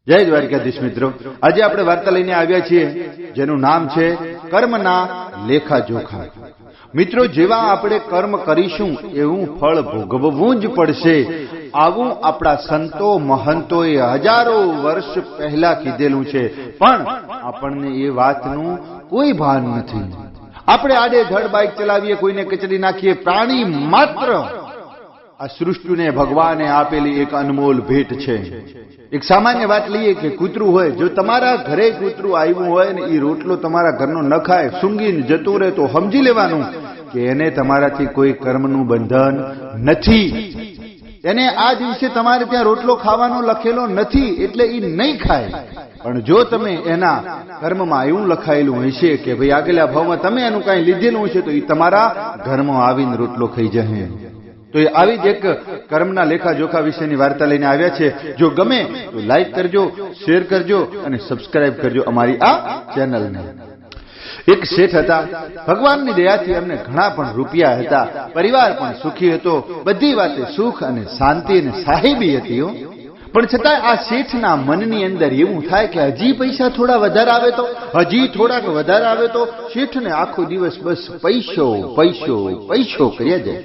જય દ્વારકાધીશ મિત્રો, આજે આપણે વાર્તા લઈને આવ્યા છીએ જેનું નામ છે કર્મના લેખાજોખા। મિત્રો, જેવા આપણે કર્મ કરીશું એવું ફળ ભોગવવું જ પડશે, આવું આપણા સંતો મહંતોએ હજારો વર્ષ પહેલા કીધેલું છે, પણ આપણને એ વાતનું કોઈ ભાન નથી। આપણે આડે ધડ બાઇક ચલાવીએ, કોઈને કચડી નાખીએ, પ્રાણી માત્ર આ સૃષ્ટિને ભગવાને આપેલી એક અનમોલ ભેટ છે। એક સામાન્ય વાત લઈએ કે કૂતરું હોય, જો તમારા ઘરે કૂતરું આવ્યું હોય ને એ રોટલો તમારા ઘરનો ન ખાય, સૂંઘીને જતું રહે, તો સમજી લેવાનું કે એને તમારાથી કોઈ કર્મનું બંધન નથી। એને આ દિવસે તમારે ત્યાં રોટલો ખાવાનો લખેલો નથી એટલે એ નહીં ખાય। પણ જો તમે એના કર્મમાં એવું લખાયેલું હશે કે ભાઈ આગલા ભાવમાં તમે એનું કાંઈ લીધેલું હશે, તો એ તમારા ઘરમાં આવીને રોટલો ખાઈ જશે। તો એ આવી જ એક કર્મના લેખાજોખા વિશેની વાર્તા લઈને આવ્યા છે। જો ગમે તો લાઈક કરજો, શેર કરજો અને સબસ્ક્રાઇબ કરજો અમારી આ ચેનલને। એક શેઠ હતા, ભગવાનની દયાથી એમને ઘણા પણ રૂપિયા હતા, પરિવાર પણ સુખી હતો, બધી વાતે સુખ અને શાંતિ અને સાહેબી હતી। પણ છતાં આ શેઠના મનની અંદર એવું થાય કે હજી પૈસા થોડા વધારે આવે તો, હજી થોડાક વધારે આવે તો। શેઠને આખો દિવસ બસ પૈસો પૈસો પૈસો કર્યા જાય।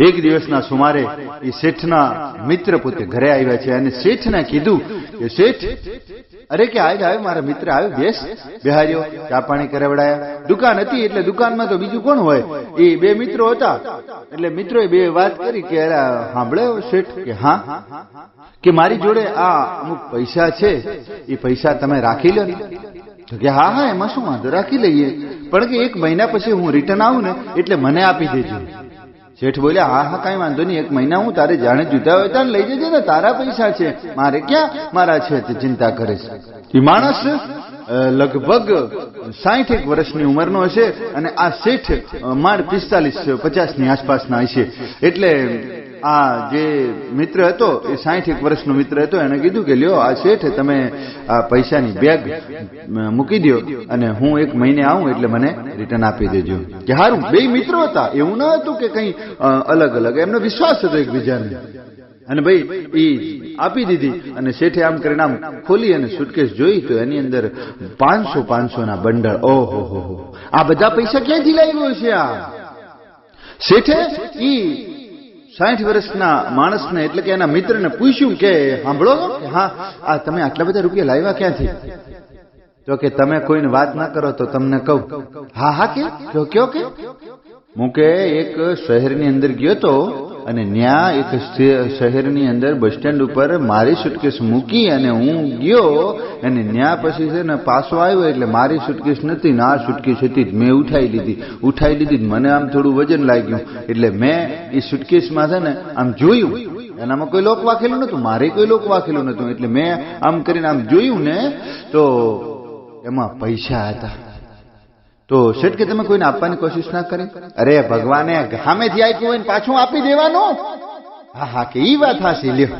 એક દિવસના સુમારે એ શેઠના મિત્ર પોતે ઘરે આવ્યા છે અને શેઠને કીધું કે શેઠ, અરે કે આવે મારા મિત્ર આવે, બેસ। બિહાર્યો, ચા પાણી કરાવડાયા। દુકાન હતી એટલે દુકાનમાં તો બીજું કોણ હોય, એ બે મિત્રો હતા એટલે મિત્રોએ બે વાત કરી કે અરે સાંભળે શેઠ કે હા, કે મારી જોડે આ અમુક પૈસા છે, એ પૈસા તમે રાખી લો ને। તો કે હા હા, એમાં શું વાંધો, રાખી લઈએ, પણ કે 1 મહિના પછી હું રિટર્ન આવું ને એટલે મને આપી દેજો। શેઠ બોલ્યા હા હા, કાંઈ વાંધો નહીં, 1 મહિના હું તારે જાણે જુદા હોય તારે લઈ જજે ને, તારા પૈસા છે, મારે ક્યાં મારા છે તે ચિંતા કરે છે। એ માણસ લગભગ 60 વર્ષની ઉંમરનો હશે અને આ શેઠ માંડ 45-50 ની આસપાસના હશે। એટલે આ જે મિત્ર હતો એ 61 વર્ષનો મિત્ર હતો, એને કીધું કે લ્યો આ શેઠ, તમે આ પૈસાની બેગ મૂકી દો અને હું 1 મહિને આવું એટલે મને રિટર્ન આપી દેજો। કે હારું, બે મિત્રો હતા, એવું ન હતું કે કંઈ અલગ અલગ, એમનો વિશ્વાસ હતો એકબીજાને। અને ભાઈ એ આપી દીધી અને શેઠે આમ કરીને આમ ખોલી અને સુટકેસ જોઈ તો એની અંદર 500 ના બંડલ। ઓહો હો, આ બધા પૈસા ક્યાંથી લાવ્યો છે આ? શેઠે ઈ 60 વર્ષના માણસને એટલે કે એના મિત્રને પૂછ્યું કે સાંભળો કે હા, આ તમે આટલા બધા રૂપિયા લાવ્યા ક્યાંથી? તો કે તમે કોઈને વાત ના કરો તો તમને કહું। હા હા, કે કયો કે? હું કે એક શહેરની અંદર ગયો તો અને ત્યાં એક શહેરની અંદર બસ સ્ટેન્ડ ઉપર મારી સુટકેસ મૂકી અને હું ગયો અને ત્યાં પછી છે ને પાછો આવ્યો એટલે મારી સુટકેસ નથી ને આ સુટકેસ હતી, મેં ઉઠાઈ લીધી। મને આમ થોડું વજન લાગ્યું એટલે મેં એ સુટકેસમાં છે ને આમ જોયું, એનામાં કોઈ લોક વાખેલું નતું, મારે કોઈ લોક વાખેલું નતું, એટલે મેં આમ કરીને આમ જોયું ને તો એમાં પૈસા હતા। તો શેઠ કે તમે કોઈને આપવાની કોશિશ ના કરી? અરે ભગવાને સામેથી આપ્યું હોય ને પાછું આપી દેવાનું। હા હા, કે ઈ વાત હાસી, લ્યો।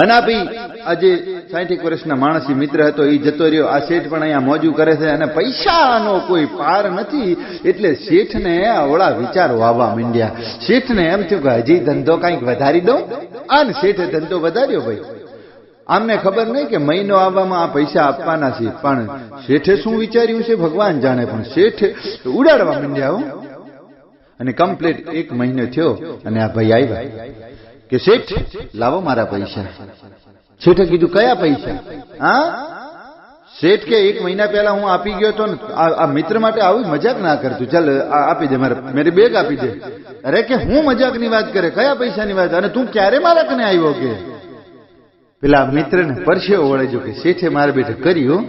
અને આ ભાઈ આજે 60 વર્ષના માણસ મિત્ર હતો, એ જતો રહ્યો। આ શેઠ પણ અહીંયા મોજું કરે છે અને પૈસાનો કોઈ પાર નથી, એટલે શેઠને અવળા વિચારો આવવા માંડ્યા। શેઠને એમ થયું કે હજી ધંધો કંઈક વધારી દઉં, અને શેઠે ધંધો વધાર્યો। ભાઈ આમને ખબર નહીં કે મહિનો આવવામાં આ પૈસા આપવાના છે, પણ શેઠે શું વિચાર્યું છે ભગવાન જાણે, પણ શેઠે ઉડાડવા માંડ્યા। અને કમ્પ્લીટ 1 મહિનો થયો અને આ ભાઈ આવ્યા કે શેઠ લાવો મારા પૈસા। શેઠે કીધું કયા પૈસા? હા, શેઠ કે 1 મહિના પહેલા હું આપી ગયો તો ને, આ મિત્ર માટે આવી મજાક ના કરતું, ચાલ આપી દે, મારી બેગ આપી દે। અરે કે હું મજાકની વાત કરે, કયા પૈસાની વાત, અને તું ક્યારે મારા કને આવ્યો? કે પેલા મિત્રને પરસેવો વળેજો કે શેઠે મારા બેઠે કર્યું।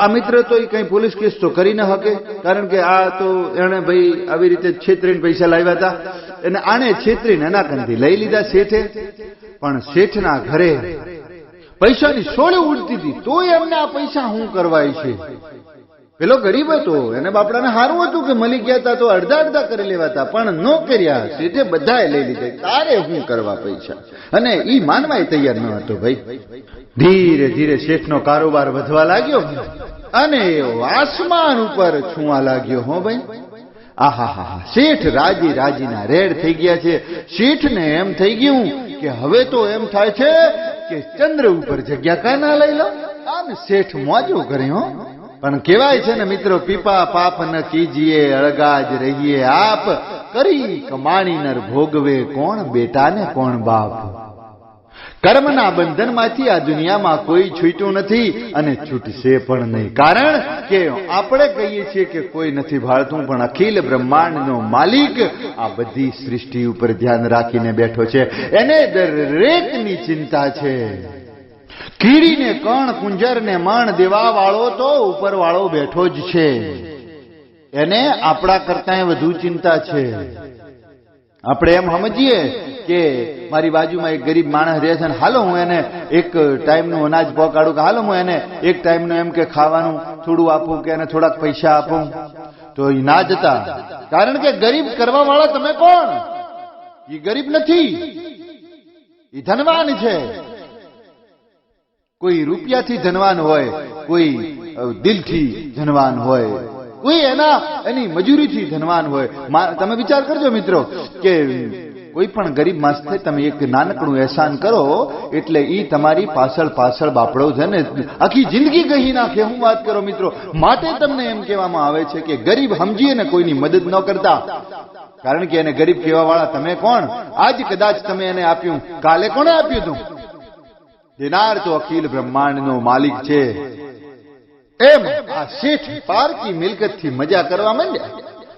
આ મિત્ર તો એ કઈ પોલીસ કેસ તો કરી ન શકે, કારણ કે આ તો એને ભાઈ આવી રીતે છેતરીને પૈસા લાવ્યા હતા, અને આને છેતરીને એના કંથી લઈ લીધા શેઠે। પણ શેઠના ઘરે પૈસાની સોળી ઉડતી હતી, તોય એમને આ પૈસા શું કરવાય છે? પેલો ગરીબ હતો, એને બાપડાને સારું હતું કે મળી ગયા હતા તો અડધા કરી લેવાતા, પણ ન કર્યા, શેઠે બધાએ લઈ લીધા। તારે શું કરવા પૈસા? અને ઈ માનવાય તૈયાર ન હતો। ભાઈ ધીરે ધીરે શેઠનો કારોબાર વધવા લાગ્યો અને આસમાન ઉપર છુવા લાગ્યો। હો ભાઈ, આહા, શેઠ રાજીના રેડ થઈ ગયા છે। શેઠને એમ થઈ ગયું કે હવે તો એમ થાય છે કે કે ચંદ્ર ઉપર જગ્યા કાં ના લઈ લો. આમ શેઠ મોજો કર્યો. પણ કહેવાય છે ને મિત્રો, પીપા પાપ ન કીજીએ, અળગા જ રહીએ આપ, કરી કમાણી નર ભોગવે કોણ બેટા ને કોણ બાપ. કર્મના બંધનમાંથી આ દુનિયામાં કોઈ છૂટ્યું નથી અને છૂટશે પણ નહીં. કારણ કે આપણે કહીએ છીએ કે કોઈ નથી ભાળતું, પણ અખિલ બ્રહ્માંડનો માલિક આ બધી સૃષ્ટિ ઉપર ધ્યાન રાખીને બેઠો છે. એને દરેકની ચિંતા છે. કીડીને કણ, કુંજરને મણ દેવા વાળો તો ઉપર વાળો બેઠો જ છે. એને આપણા કરતા વધુ ચિંતા છે. આપણે એમ સમજીએ કે મારી બાજુમાં એક ગરીબ માણસ રહે છે ને હાલો હું એને એક ટાઈમનું અનાજ પહોંચાડું, કે હાલો હું એને એક ટાઈમનું એમ કે ખાવાનું થોડું આપું, કે એને થોડાક પૈસા આપું, તો એ ના જતા. કારણ કે ગરીબ કરવા વાળા તમે કોણ? એ ગરીબ નથી, એ ધનવાન છે. કોઈ રૂપિયાથી ધનવાન હોય, કોઈ દિલથી ધનવાન હોય, કોઈ એની મજૂરીથી ધનવાન હોય. તમે વિચાર કરજો મિત્રો કે કોઈ પણ ગરીબ માણસને તમે એક નાનકડું એહસાન કરો એટલે ઈ તમારી પાછળ પાછળ બાપડો છે ને આખી જિંદગી કહી નાખે. હું વાત કરો મિત્રો, માટે તમને એમ કહેવામાં આવે છે કે ગરીબ સમજીએ ને કોઈની મદદ ન કરતા. કારણ કે એને ગરીબ કહેવા વાળા તમે કોણ? આજ કદાચ તમે એને આપ્યું, કાલે કોણે આપ્યું હતું? દેનાર તો અખિલ બ્રહ્માંડનો માલિક છે. એમ આ શેઠ પારકી મિલકતથી મજા કરવા માંડ્યા,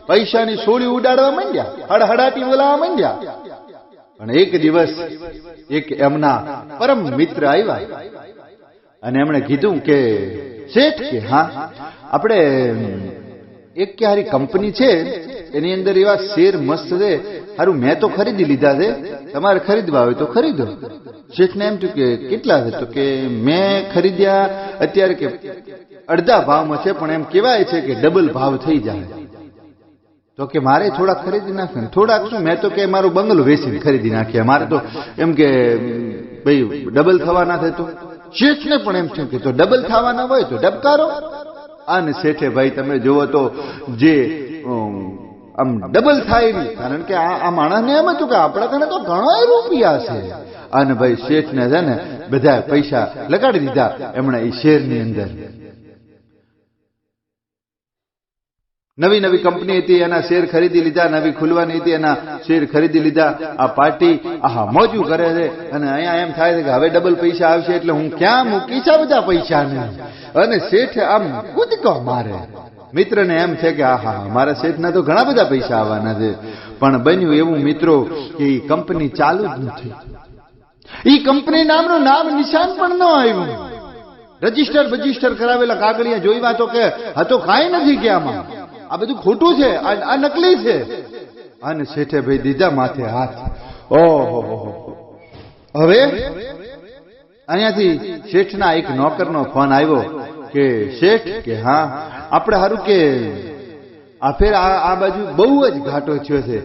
પૈસાની સોળી ઉડાડવા માંડ્યા, હડહડાટી બોલાવવા માંડ્યા. પણ એક દિવસ એક એમના પરમ મિત્ર આવ્યા અને એમણે કીધું કે શેઠ કે હા, આપણે એક કે હારી કંપની છે, એની અંદર એવા શેર મસ્ત છે, હારું મેં તો ખરીદી લીધા છે, તમારે ખરીદવા હોય તો ખરીદો. શેઠને એમ થયું કે કેટલા છે? તો કે મેં ખરીદ્યા અત્યારે કે અડધા ભાવમાં છે, પણ એમ કહેવાય છે કે ડબલ ભાવ થઈ જાય. તો કે મારે થોડાક ખરીદી નાખે. થોડાક શું, મેં તો કે મારું બંગલો વેચીને ખરીદી નાખ્યા, મારે તો એમ કે ભાઈ ડબલ થવાના થાય. તો શેઠને પણ એમ થયું કે તો ડબલ થવાના હોય તો ડબકારો. અને શેઠે ભાઈ તમે જુઓ તો જે આમ ડબલ થાય એવી, કારણ કે આ માણસને એમ હતું કે આપણા કને તો ઘણા રૂપિયા છે. અને ભાઈ શેઠને છે ને બધા પૈસા લગાડી દીધા એમણે એ શેરની અંદર. નવી નવી કંપની હતી, એના શેર ખરીદી લીધા, નવી ખુલવાની હતી, એના શેર ખરીદી લીધા. આ પાર્ટી આહા મોજું કરે છે અને અહીંયા એમ થાય છે કે હવે ડબલ પૈસા આવશે એટલે હું ક્યાં મૂકીશ આ બધા પૈસા ને. અને શેઠ આમ કૂદકો મારે. મિત્રને એમ છે કે આહા મારા શેઠના તો ઘણા બધા પૈસા આવવાના છે. પણ બન્યું એવું મિત્રો કે એ કંપની ચાલુ જ નથી. એ કંપની નામનું નામ નિશાન પણ ન આવ્યું. રજીસ્ટર કરાવેલા કાગળિયા જોઈવા તો કે હતો કાંઈ નથી કે આમાં આ બધું ખોટું છે, આ નકલી છે. અને શેઠે ભાઈ દીધા માથે હાથ. ઓહો, હવે અહીંયાથી શેઠના એક નોકરનો ફોન આવ્યો કે શેઠ કે હા આપણે હારું કે આ ફેર આ બાજુ બહુ જ ઘાટો થયો છે.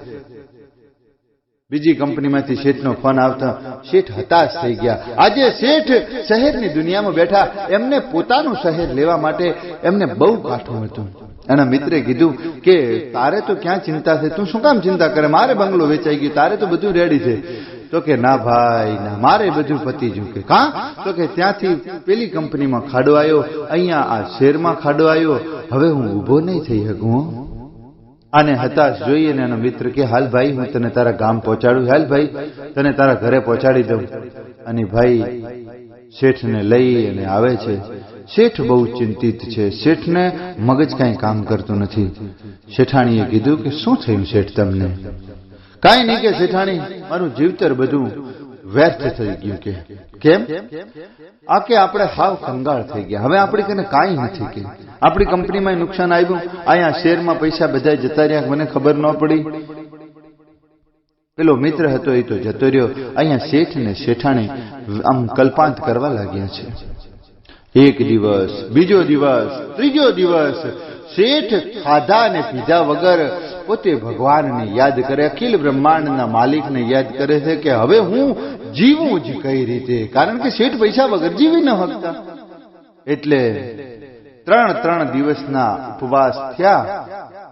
બીજી કંપનીમાંથી શેઠનો ફોન આવતા શેઠ હતાશ થઈ ગયા. આજે શેઠ શહેરની દુનિયામાં બેઠા, એમને પોતાનું શહેર લેવા માટે એમને બહુ કાઠું હતું. એના મિત્રે કીધું કે તારે તો ક્યાં ચિંતા છે, તું શું કામ ચિંતા કરે, મારે બંગલો વેચાઈ ગયો, તારે તો બધું રેડી છે. તો કે ના ભાઈ ના, મારે બધું પતી ગયું. કે કાં? તો કે ત્યાંથી પેલી કંપનીમાં ખાડો આવ્યો, અહીંયા આ શેરમાં ખાડો આવ્યો, હવે હું ઊભો નહીં થઈ શકું. આને હતાશ જોઈએ ને એનો મિત્ર કે હાલ ભાઈ હું તને તારા ગામ પહોંચાડું, હાલ ભાઈ તને તારા ઘરે પહોંચાડી દઉં. અને ભાઈ શેઠને લઈ અને આવે છે. શેઠ બહુ ચિંતિત છે, શેઠને મગજ કાંઈ કામ કરતું નથી. શેઠાણીએ કીધું કે શું થયું શેઠ તમને? કાંઈ નહીં કે શેઠાણી, મારું જીવતર બધું વ્યર્થ થઈ ગયું. કે કેમ? આ કે આપણે હાવ કંગાળ થઈ ગયા, હવે આપણી કને કાંઈ નથી. કે આપણી કંપનીમાં નુકસાન આવ્યું, અહીંયા શેરમાં પૈસા બધા જતા રહ્યા, મને ખબર ન પડી. પેલો મિત્ર હતો એ તો જતો રહ્યો. અહીંયા શેઠ ને શેઠાણી આમ કલ્પાંત કરવા લાગ્યા છે. એક દિવસ, બીજો દિવસ, ત્રીજો દિવસ શેઠ ખાધા ને પીધા વગર પોતે ભગવાનને યાદ કરે, અખિલ બ્રહ્માંડના માલિકને યાદ કરે છે કે હવે હું જીવું જ કઈ રીતે. કારણ કે શેઠ પૈસા વગર જીવી ન શકતા. એટલે 3 દિવસના ઉપવાસ થયા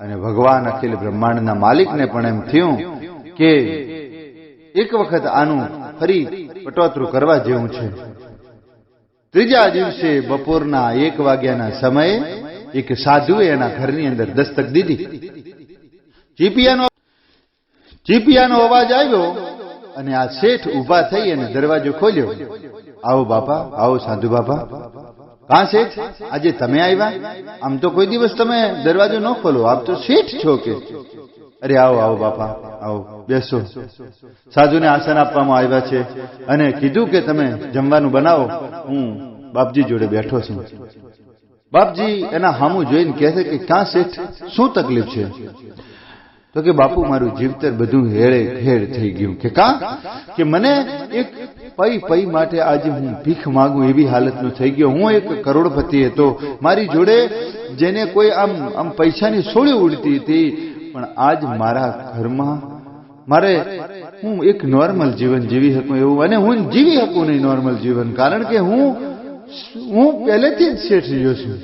અને ભગવાન અખિલ બ્રહ્માંડના માલિકને પણ એમ થયું કે એક વખત આનું ફરી પટોતરું કરવા જેવું છે. ત્રીજા દિવસે બપોરના 1 વાગ્યાના સમયે એક સાધુએ એના ઘરની અંદર દસ્તક દીધી. ચીપિયાનો અવાજ આવ્યો અને આ શેઠ ઊભા થઈ અને દરવાજો ખોલ્યો. આવો બાપા, આવો સાધુ બાપા. કાં શેઠ, આજે તમે આવ્યા? આમ તો કોઈ દિવસ તમે દરવાજો ન ખોલો, આપ તો શેઠ છો કે? અરે આવો આવો બાપા, આવો બેસો. સાધુને આસન આપવામાં આવ્યા છે અને કીધું કે તમે જમવાનું બનાવો, હું બાપજી જોડે બેઠો છું. બાપજી એના હામું જોઈને કહે છે કે ક્યાં શેઠ, શું તકલીફ છે? તો કે બાપુ, મારું જીવતર બધું હેળે ઘેર થઈ ગયું. કે કા? કે મને એક પઈ માટે આજે હું ભીખ માંગુ એવી હાલતનો થઈ ગયો. હું એક કરોડપતિ હતો, મારી જોડે જેને કોઈ આમ પૈસાની સોળી ઉડતી હતી, પણ આજ મારા ઘરમાં હું એક નોર્મલ જીવન જીવી શકું એવું, અને હું જીવી શકું નહીં નોર્મલ જીવન, કારણ કે હું પહેલેથી જ શેઠ રહ્યો છું.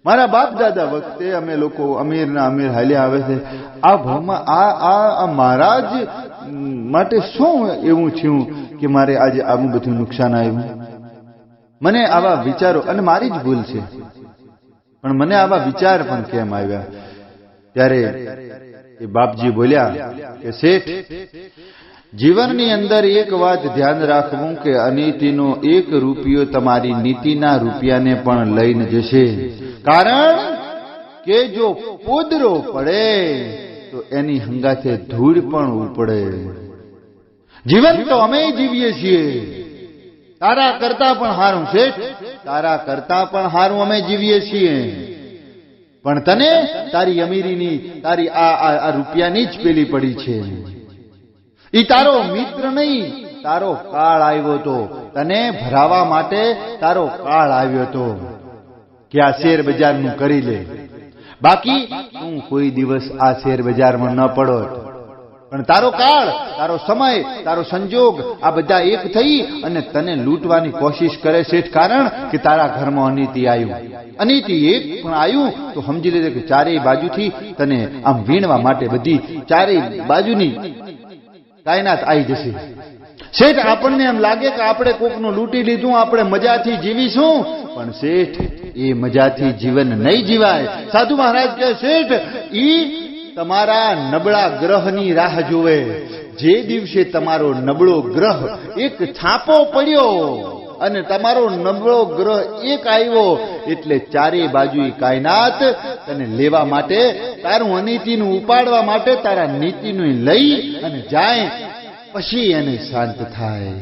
મારા બાપ દાદા વખતે અમે લોકો અમીરના અમીર હાલ્યા આવે છે. આ ભાવમાં આ મારા જ માટે શું એવું થયું કે મારે આજે આવું બધું નુકસાન આવ્યું? મને આવા વિચારો, અને મારી જ ભૂલ છે, પણ મને આવા વિચાર પણ કેમ આવ્યા? ત્યારે એ બાપજી બોલ્યા કે શેઠ, જીવનની અંદર એક વાત ધ્યાન રાખવું કે અનીતિનો 1 રૂપિયો તમારી નીતિના રૂપિયાને પણ લઈને જશે. કારણ કે જો પોદરો પડે તો એની હંગાથે ધૂળ પણ ઉપડે. જીવન તો અમે જીવીએ છીએ, તારા કરતા પણ હારું શેઠ, તારા કરતા પણ હારું અમે જીવીએ છીએ, પણ તને તારી અમીરીની, તારી આ રૂપિયાની જ પેલી પડી છે. ઈ તારો મિત્ર નહીં, તારો કાળ આવ્યો તો, તને ભરાવા માટે તારો કાળ આવ્યો તો કે આ શેર બજારનું કરી લે. બાકી તું કોઈ દિવસ આ શેર બજારમાં ન પડો, પણ તારો કાળ, તારો સમય, તારો સંજોગ આ બધા એક થઈ અને તને લૂંટવાની કોશિશ કરે શેઠ. કારણ કે તારા ઘરમાં અનીતિ આવ્યું, અનીતિ એક પણ આવ્યું તો સમજી લેજે કે ચારેય બાજુથી તને આમ વીણવા માટે બધી ચારેય બાજુની કાયનાત આવી જશે. શેઠ, આપણને એમ લાગે કે આપણે કોકનું લૂંટી લીધું, આપણે મજાથી જીવીશું, પણ શેઠ એ મજાથી જીવન નહીં જીવાય. સાધુ મહારાજ કહે શેઠ, ઈ તમારા નબળા ગ્રહની રાહ જોવે. જે દિવસે તમારો નબળો ગ્રહ એક છાપો પડ્યો અને તમારો નબળો ગ્રહ એક આવ્યો એટલે ચારેય બાજુ કાયનાત તને લેવા માટે, તારું અનીતિનું ઉપાડવા માટે તારા નીતિનું લઈ અને જાય, પછી એને શાંત થાય.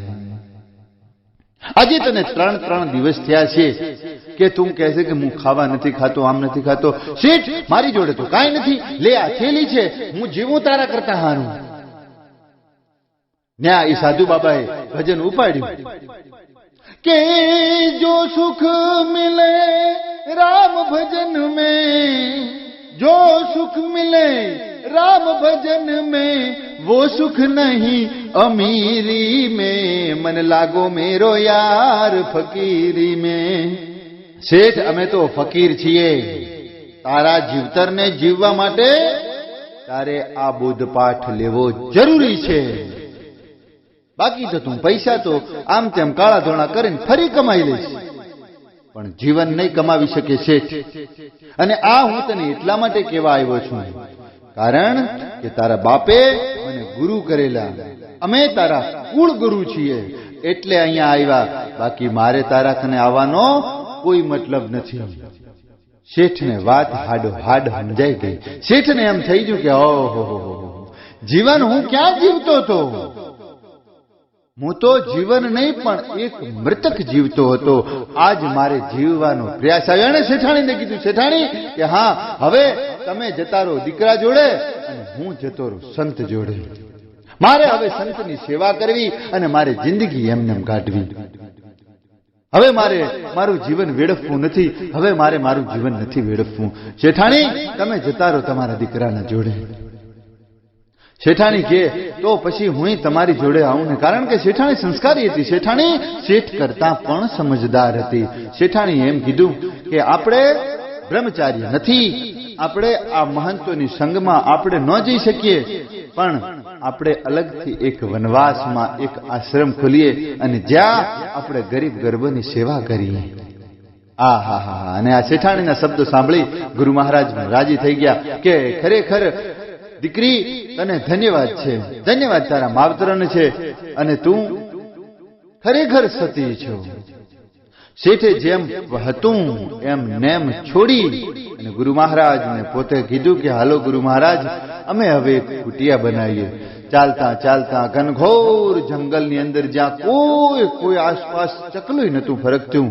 આજે તને 3 દિવસ થયા છે કે તું કહે છે કે હું ખાવા નથી ખાતો, આમ નથી ખાતો. શેઠ, મારી જોડે તો કાંઈ નથી, લે આ થેલી છે, હું જીવું તારા કરતા હારું. ન્યા એ સાધુ બાબાએ ભજન ઉપાડ્યું કે જો સુખ મિલે રામ ભજન में, जो सुख मिले राम भजन में, वो सुख नहीं अमीरी में, मन लागो मेरो यार फकीरी में. શેઠ, અમે તો ફકીર છીએ, તારા જીવતરને જીવવા માટે તારે આ બોધપાઠ લેવો જરૂરી છે. બાકી તો તું પૈસા તો આમ તેમ કાળા ધોળા કરીને ફરી કમાઈ લઈશ, પણ જીવન નહીં કમાવી શકે શેઠ. અને આ હું તને એટલા માટે કહેવા આવ્યો છું, કારણ કે તારા બાપે મને ગુરુ કરેલા, અમે તારા કુળ ગુરુ છીએ એટલે અહીંયા આવ્યા. બાકી મારે તારા કને આવવાનો કોઈ મતલબ નથી. શેઠને વાત હાડો હાડ સમજાઈ ગઈ. શેઠને એમ થઈ ગયું કે ઓહો, જીવન હું ક્યાં જીવતો હતો? હું તો જીવન નહીં પણ એક મૃતક જીવતો હતો. આજ મારે જીવવાનો પ્રયાસ આવ્યો. અને શેઠાણીને કીધું, શેઠાણી કે હા, હવે તમે જતા રહો દીકરા જોડે અને હું જતો રહું સંત જોડે. મારે હવે સંતની સેવા કરવી અને મારે જિંદગી એમને કાઢવી. હવે મારે મારું જીવન વેડફવું નથી, હવે મારે મારું જીવન નથી વેડફવું. શેઠાણી, તમે જતા રહો તમારા દીકરાના જોડે. શેઠાણી કે તો પછી હું તમારી જોડે આવું ને, કારણ કે શેઠાણી સંસ્કારી હતી. શેઠાણી શેઠ કરતા પણ સમજદાર હતી. શેઠાણી એમ કીધું કે આપણે બ્રહ્મચારી નથી, આપણે આ મહંતોની સંગમાં આપણે ન જઈ શકીએ, પણ આપણે અલગથી એક વનવાસમાં એક આશ્રમ ખોલીએ અને જ્યાં આપણે ગરીબ ગરબોની સેવા કરીએ. આ હા હા. અને આ શેઠાણીના શબ્દો સાંભળી ગુરુ મહારાજ રાજી થઈ ગયા કે ખરેખર દીકરી તને ધન્યવાદ છે, ધન્યવાદ તારા માવતરને છે અને તું ખરેખર સતી છો. શેઠે જેમ હતું એમ નેમ છોડી અને ગુરુ મહારાજને પોતે કીધું કે હાલો ગુરુ મહારાજ, અમે હવે એક કુટિયા બનાવીએ. ચાલતા ચાલતા ઘનઘોર જંગલની અંદર જ્યાં કોઈ આસપાસ ચકલું નતું ફરકતું,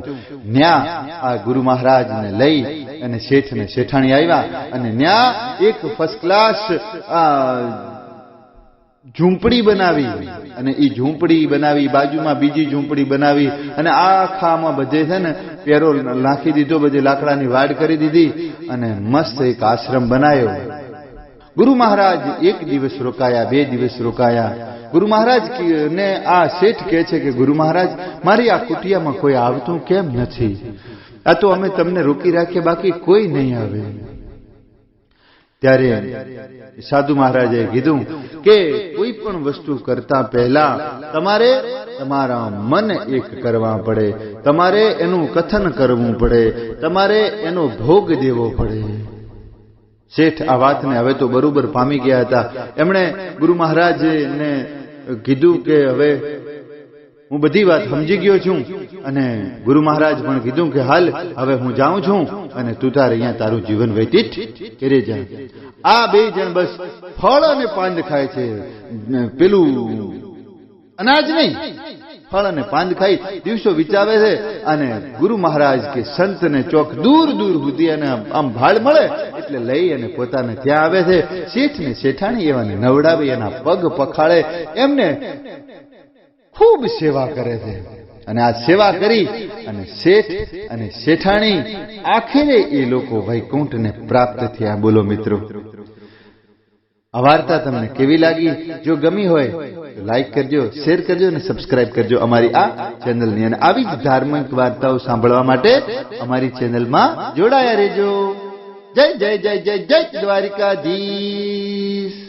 ન્યા આ ગુરુ મહારાજને લઈ અને શેઠ ને શેઠાણી આવ્યા અને ન્યા એક ફર્સ્ટ ક્લાસ ઝૂંપડી બનાવી અને એ ઝૂંપડી બનાવી, બાજુમાં બીજી ઝૂંપડી બનાવી અને આખામાં બધે છે ને પેરો નાખી દીધો, બધે લાકડાની વાડ કરી દીધી અને મસ્ત એક આશ્રમ બનાવ્યો. ગુરુ મહારાજ એક દિવસ રોકાયા, 2 દિવસ રોકાયા. ગુરુ મહારાજ ને આ શેઠ કહે છે કે ગુરુ મહારાજ, મારી આ કુટિયામાં કોઈ આવતું કેમ નથી? આ તો અમે તમને રોકી રાખીએ, બાકી કોઈ નહીં આવે. ત્યારે સાધુ મહારાજે કીધું કે કોઈ પણ વસ્તુ કરતા પહેલા તમારે તમારા મન એક કરવા પડે, તમારે એનું કથન કરવું પડે, તમારે એનો ભોગ દેવો પડે. શેઠ આ વાતને હવે તો બરોબર પામી ગયા હતા. એમણે ગુરુ મહારાજને કીધું કે હવે હું બધી વાત સમજી ગયો છું અને ગુરુ મહારાજ પણ કીધું કે હાલ હવે હું જાઉં છું અને તું તારે અહીંયા તારું જીવન વ્યતીત કરી જા. આ 2 જણ બસ ફળ અને પાંદ ખાય છે, પેલું અનાજ નહીં, ફળ અને પાંદ ખાઈ દિવસો વિચાવે છે. અને ગુરુ મહારાજ કે સંતને ચોક દૂર દૂર સુધી અને આમ ભાળ મળે એટલે લઈ અને પોતાને ત્યાં આવે છે. શેઠ ને શેઠાણી એવાને નવડાવી, એના પગ પખાળે, એમને ખૂબ સેવા કરે છે. અને આ સેવા કરી અને શેઠ અને શેઠાણી આખરે એ લોકો વૈકુંઠને પ્રાપ્ત થયા. બોલો મિત્રો, આ વાર્તા તમને કેવી લાગી? જો ગમી હોય તો લાઈક કરજો, શેર કરજો અને સબસ્ક્રાઇબ કરજો અમારી આ ચેનલની. અને આવી જ ધાર્મિક વાર્તાઓ સાંભળવા માટે અમારી ચેનલમાં જોડાયા રહેજો. જય જય જય જય જય દ્વારિકાધીશ.